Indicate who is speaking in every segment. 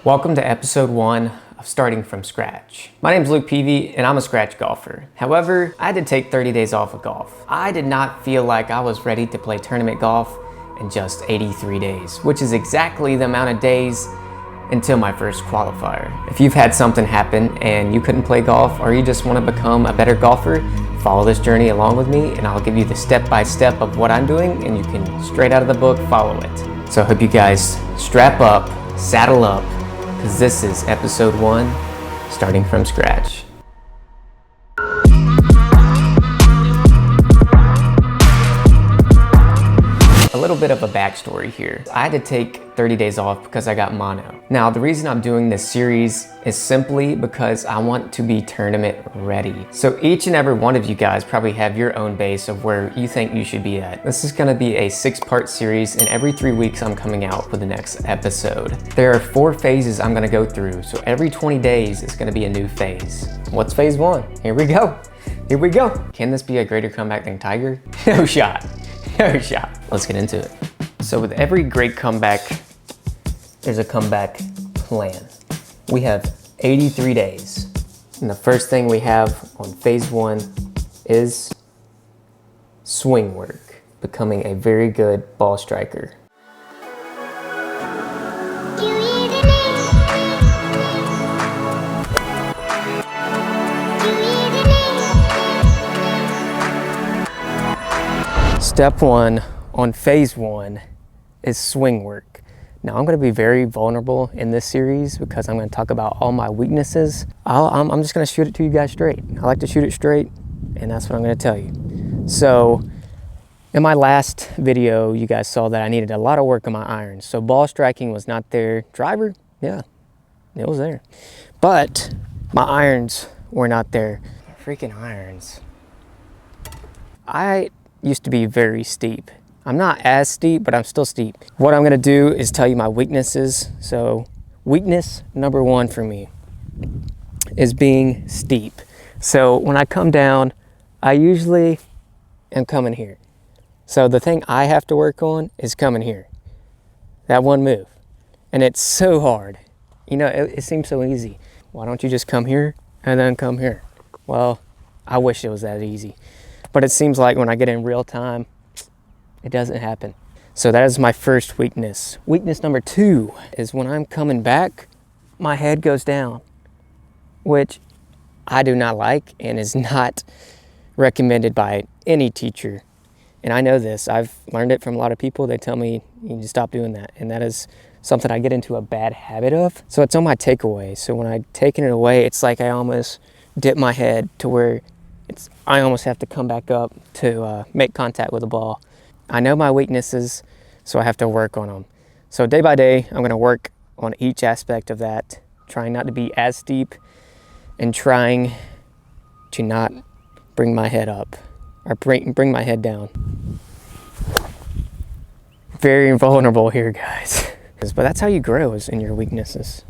Speaker 1: Welcome to episode 1 of Starting from Scratch. My name is Luke Peavy and I'm a scratch golfer. However, I had to take 30 days off of golf. I did not feel like I was ready to play tournament golf in just 83 days, which is exactly the amount of days until my first qualifier. If you've had something happen and you couldn't play golf or you just want to become a better golfer, follow this journey along with me and I'll give you the step-by-step of what I'm doing and you can, straight out of the book, follow it. So I hope you guys strap up, saddle up, because this is episode 1, Starting from Scratch. A little bit of a backstory here. I had to take 30 days off because I got mono. Now, the reason I'm doing this series is simply because I want to be tournament ready. So each and every one of you guys probably have your own base of where you think you should be at. This is gonna be a 6-part series, and every 3 weeks I'm coming out with the next episode. There are 4 phases I'm gonna go through, so every 20 days is gonna be a new phase. What's phase 1? Here we go. Here we go. Can this be a greater comeback than Tiger? No shot. No shot. Let's get into it. So with every great comeback, there's a comeback plan. We have 83 days. And the first thing we have on phase 1 is swing work, becoming a very good ball striker. Step 1 on phase 1 is swing work. Now I'm going to be very vulnerable in this series because I'm going to talk about all my weaknesses. I'm just going to shoot it to you guys straight. I like to shoot it straight, and that's what I'm going to tell you. So in my last video, you guys saw that I needed a lot of work on my irons. So ball striking was not there. Driver, yeah, it was there. But my irons were not there. Freaking irons. I used to be very steep. I'm not as steep, but I'm still steep. What I'm gonna do is tell you my weaknesses. So weakness number 1 for me is being steep. So when I come down, I usually am coming here. So the thing I have to work on is coming here. That one move. And it's so hard. You know, it seems so easy. Why don't you just come here and then come here? Well, I wish it was that easy. But it seems like when I get in real time, it doesn't happen. So that is my first weakness. Weakness number 2 is when I'm coming back, my head goes down, which I do not like and is not recommended by any teacher. And I know this. I've learned it from a lot of people. They tell me you need to stop doing that. And that is something I get into a bad habit of. So it's on my takeaway. So when I'm taking it away, it's like I almost dip my head to where I almost have to come back up to make contact with the ball. I know my weaknesses, so I have to work on them. So day by day, I'm gonna work on each aspect of that, trying not to be as steep and trying to not bring my head up or bring my head down. Very vulnerable here, guys. But that's how you grow, is in your weaknesses.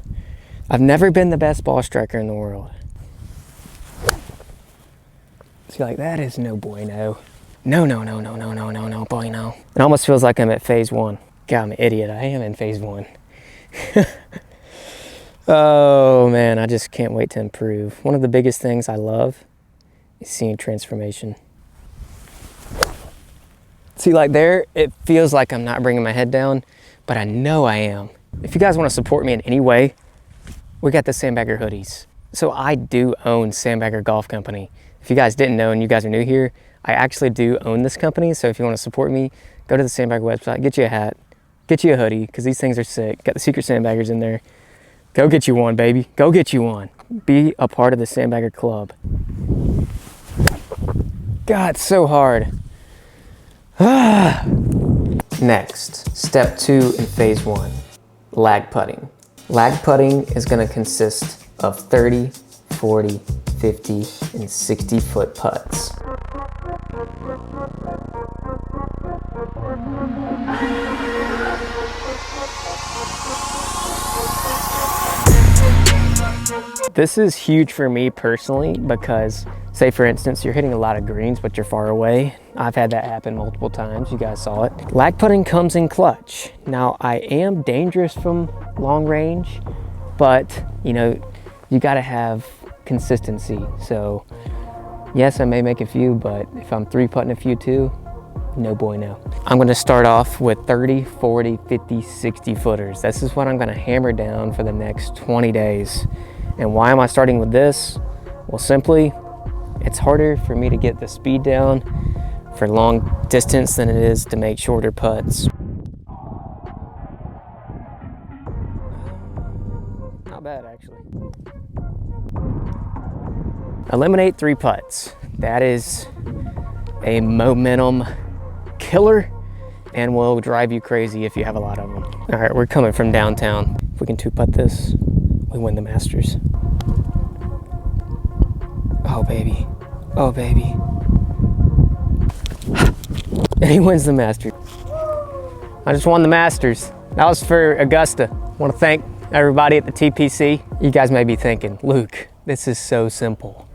Speaker 1: I've never been the best ball striker in the world. So like, that is no bueno. No, bueno. It almost feels like I'm at phase 1. God, I'm an idiot. I am in phase 1. Oh man, I just can't wait to improve. One of the biggest things I love is seeing transformation. See, like there, it feels like I'm not bringing my head down, but I know I am. If you guys want to support me in any way, we got the Sandbagger hoodies. So I do own Sandbagger Golf Company. If you guys didn't know and you guys are new here, I actually do own this company. So if you want to support me, go to the Sandbagger website, get you a hat, get you a hoodie, because these things are sick. Got the secret Sandbaggers in there. Go get you one, baby. Go get you one. Be a part of the Sandbagger Club. God, it's so hard. Next, step 2 in phase 1, lag putting. Lag putting is going to consist of 30, 40, 50, and 60 foot putts. This is huge for me personally because, say for instance, you're hitting a lot of greens but you're far away. I've had that happen multiple times, you guys saw it. Lag putting comes in clutch. Now I am dangerous from long range, but you know, you gotta have consistency. So yes, I may make a few, but if I'm 3-putting a few too, no bueno. I'm gonna start off with 30, 40, 50, 60 footers. This is what I'm gonna hammer down for the next 20 days. And why am I starting with this? Well, simply, it's harder for me to get the speed down for long distance than it is to make shorter putts. Not bad, actually. Eliminate 3 putts. That is a momentum killer and will drive you crazy if you have a lot of them. All right, we're coming from downtown. If we can 2-putt this, we win the Masters. Oh, baby. Oh, baby. And he wins the Masters. I just won the Masters. That was for Augusta. I want to thank everybody at the TPC. You guys may be thinking, Luke, this is so simple.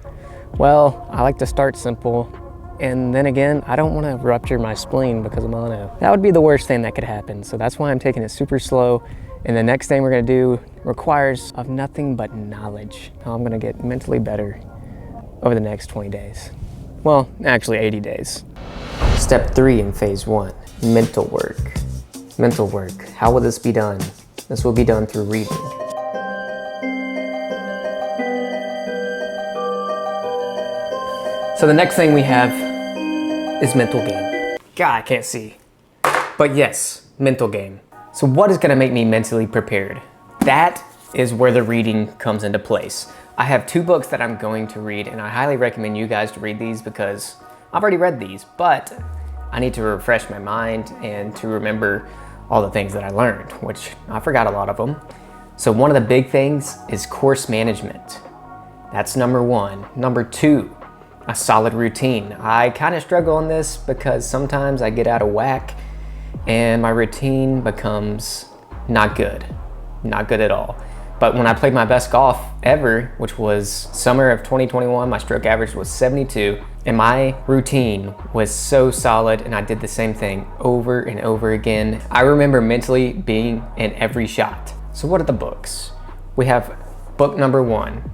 Speaker 1: Well, I like to start simple. And then again, I don't want to rupture my spleen because of mono. That would be the worst thing that could happen. So that's why I'm taking it super slow. And the next thing we're going to do requires of nothing but knowledge. How I'm going to get mentally better over the next 20 days. Well, actually 80 days. Step 3 in phase 1, mental work. Mental work. How will this be done? This will be done through reading. So the next thing we have is mental game. God, I can't see. But yes, mental game. So what is gonna make me mentally prepared? That is where the reading comes into place. I have 2 books that I'm going to read, and I highly recommend you guys to read these because I've already read these, but I need to refresh my mind and to remember all the things that I learned, which I forgot a lot of them. So one of the big things is course management. That's number 1. Number 2, a solid routine. I kind of struggle on this because sometimes I get out of whack and my routine becomes not good at all. But when I played my best golf ever, which was summer of 2021, my stroke average was 72, and my routine was so solid, and I did the same thing over and over again. I remember mentally being in every shot. So what are the books? We have book number 1,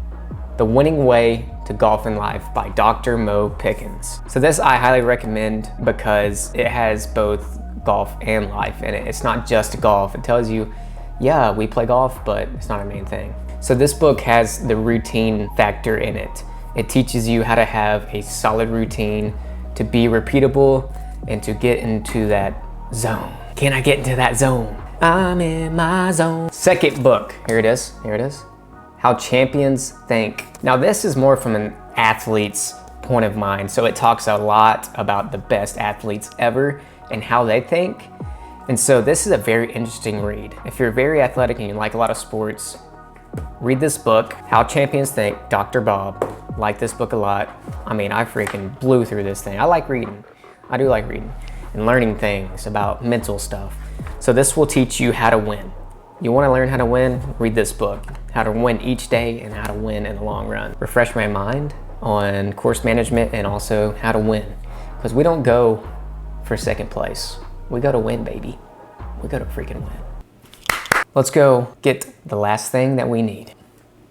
Speaker 1: The Winning Way to Golf in Life by Dr. Mo Pickens. So this I highly recommend because it has both golf and life in it. It's not just golf. It tells you, yeah, we play golf, but it's not our main thing. So this book has the routine factor in it. It teaches you how to have a solid routine, to be repeatable, and to get into that zone. Can I get into that zone? I'm in my zone. Second book, here it is, How Champions Think. Now this is more from an athlete's point of mind, so it talks a lot about the best athletes ever and how they think. And so this is a very interesting read. If you're very athletic and you like a lot of sports, read this book, How Champions Think, Dr. Bob. Like this book a lot. I mean, I freaking blew through this thing. I like reading. I do like reading and learning things about mental stuff. So this will teach you how to win. You want to learn how to win? Read this book. How to win each day and how to win in the long run. Refresh my mind on course management and also how to win. Because we don't go for second place. We go to win, baby. We go to freaking win. Let's go get the last thing that we need.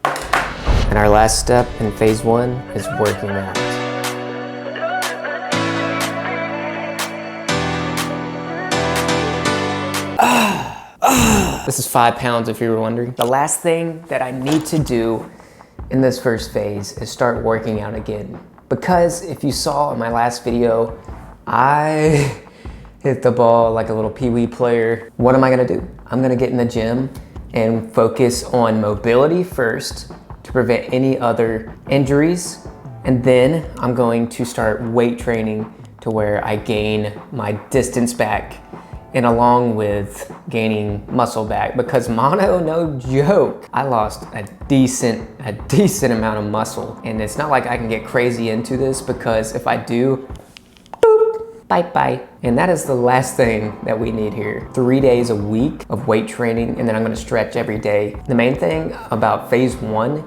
Speaker 1: And our last step in phase 1 is working out. This is 5 pounds if you were wondering. The last thing that I need to do in this first phase is start working out again. Because if you saw in my last video, I hit the ball like a little Peavy player. What am I gonna do? I'm gonna get in the gym and focus on mobility first to prevent any other injuries. And then I'm going to start weight training to where I gain my distance back and along with gaining muscle back, because mono, no joke, I lost a decent amount of muscle. And it's not like I can get crazy into this, because if I do, boop, bye-bye. And that is the last thing that we need here. 3 days a week of weight training, and then I'm gonna stretch every day. The main thing about phase 1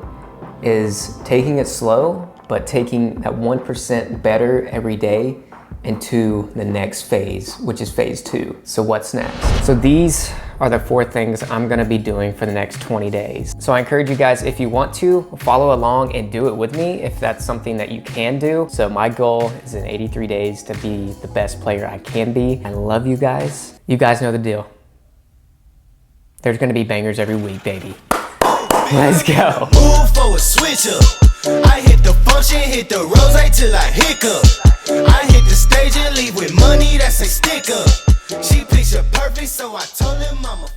Speaker 1: is taking it slow, but taking that 1% better every day into the next phase, which is phase 2. So what's next? So these are the 4 things I'm gonna be doing for the next 20 days. So I encourage you guys, if you want to, follow along and do it with me if that's something that you can do. So my goal is in 83 days to be the best player I can be. I love you guys. You guys know the deal. There's gonna be bangers every week, baby. Let's go.
Speaker 2: Move for a switch up. I hit the function, hit the rose till I hiccup. I hit the stage and leave with money that's a sticker. She picture perfect, so I told him I'm a